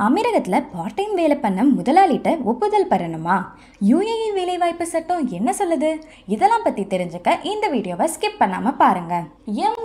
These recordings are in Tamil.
அமீரகத்தில் பார்ட் டைம் வேலை பண்ண முதலாளிகிட்ட ஒப்புதல் பெறணுமா? UAE வேலைவாய்ப்பு சட்டம் என்ன சொல்லுது? இதெல்லாம் பற்றி தெரிஞ்சுக்க இந்த வீடியோவை ஸ்கிப் பண்ணாமல் பாருங்கள்.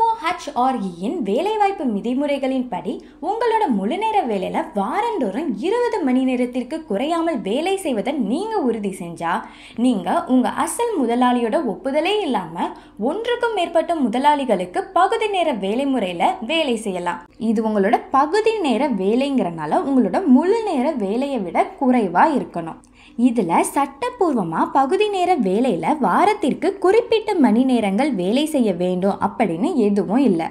MOHREயின் வேலைவாய்ப்பு விதிமுறைகளின் படி உங்களோட முழுநேர வேலையில் வாரந்தோறும் 20 மணி நேரத்திற்கு குறையாமல் வேலை செய்வதை நீங்கள் உறுதி செஞ்சால் நீங்கள் உங்கள் அசல் முதலாளியோட ஒப்புதலே இல்லாமல் ஒன்றுக்கும் மேற்பட்ட முதலாளிகளுக்கு பகுதி நேர வேலை முறையில் வேலை செய்யலாம். இது உங்களோட பகுதி நேர வேலைங்கிறனால உங்களோட முழு நேர வேலையை விட குறைவாக இருக்கணும். இதில் சட்டப்பூர்வமாக பகுதி நேர வேலையில் வாரத்திற்கு குறிப்பிட்ட மணி நேரங்கள் வேலை செய்ய வேண்டும் அப்படின்னு எதுவும் இல்லை.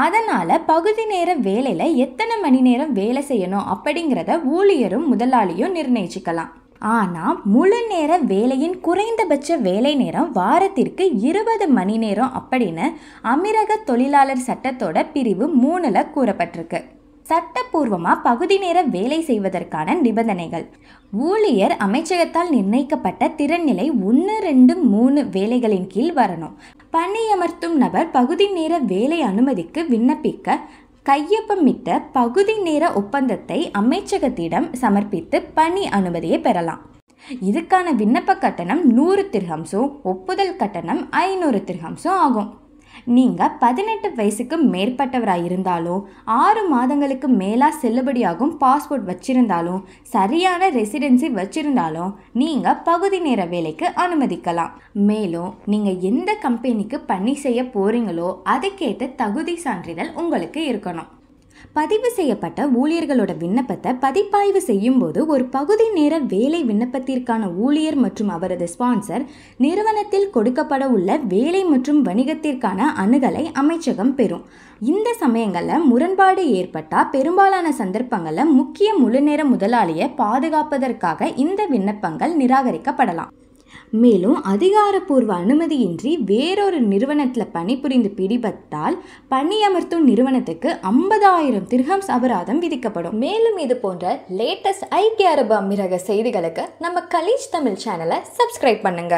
அதனால் பகுதி நேர வேலையில் எத்தனை மணி நேரம் வேலை செய்யணும் அப்படிங்கிறத ஊழியரும் முதலாளியும் நிர்ணயிச்சுக்கலாம். ஆனால் முழு நேர வேலையின் குறைந்தபட்ச வேலை நேரம் வாரத்திற்கு 20 மணி நேரம் அப்படின்னு அமீரக தொழிலாளர் சட்டத்தோட பிரிவு 3ல் கூறப்பட்டிருக்கு. சட்டப்பூர்வமாக பகுதி நேர வேலை செய்வதற்கான நிபந்தனைகள்: ஊழியர் அமைச்சகத்தால் நிர்ணயிக்கப்பட்ட திறன்நிலை 1, 2, 3 வேலைகளின் கீழ் வரணும். பணியமர்த்தும் நபர் பகுதி நேர வேலை அனுமதிக்கு விண்ணப்பிக்க கையொப்பமிட்ட பகுதி நேர ஒப்பந்தத்தை அமைச்சகத்திடம் சமர்ப்பித்து பணி அனுமதியை பெறலாம். இதுக்கான விண்ணப்ப கட்டணம் 100 திர்ஹம்ஸும் ஒப்புதல் கட்டணம் 500 திர்ஹம்ஸும் ஆகும். நீங்கள் 18 வயசுக்கு மேற்பட்டவராக இருந்தாலும் 6 மாதங்களுக்கு மேலாக செல்லுபடியாகும் பாஸ்போர்ட் வச்சிருந்தாலும் சரியான ரெசிடென்சி வச்சிருந்தாலும் நீங்கள் பகுதி நேர வேலைக்கு அனுமதிக்கலாம். மேலும் நீங்கள் எந்த கம்பெனிக்கு பணி செய்ய போகிறீங்களோ அதுக்கேற்ற தகுதி சான்றிதழ் உங்களுக்கு இருக்கணும். பதிவு செய்யப்பட்ட ஊழியர்களோட விண்ணப்பத்தை பதிப்பாய்வு செய்யும் போது ஒரு பகுதி நேர வேலை விண்ணப்பத்திற்கான ஊழியர் மற்றும் அவரது ஸ்பான்சர் நிறுவனத்தில் கொடுக்கப்பட உள்ள வேலை மற்றும் வணிகத்திற்கான அணுகலை அமைச்சகம் பெறும். இந்த சமயங்களில் முரண்பாடு ஏற்பட்டால் பெரும்பாலான சந்தர்ப்பங்களில் முக்கிய முழுநேர முதலாளியை பாதுகாப்பதற்காக இந்த விண்ணப்பங்கள் நிராகரிக்கப்படலாம். மேலும் அதிகாரப்பூர்வ அனுமதியின்றி வேறொரு நிறுவனத்தில் பணிபுரிந்து பிடிபட்டால் பணியமர்த்தும் நிறுவனத்துக்கு 50,000 திர்ஹம்ஸ் அபராதம் விதிக்கப்படும். மேலும் இது போன்ற லேட்டஸ்ட் ஐக்கிய அரபு அமீரக செய்திகளுக்கு நம்ம கலீஜ் தமிழ் சேனலை சப்ஸ்கிரைப் பண்ணுங்க.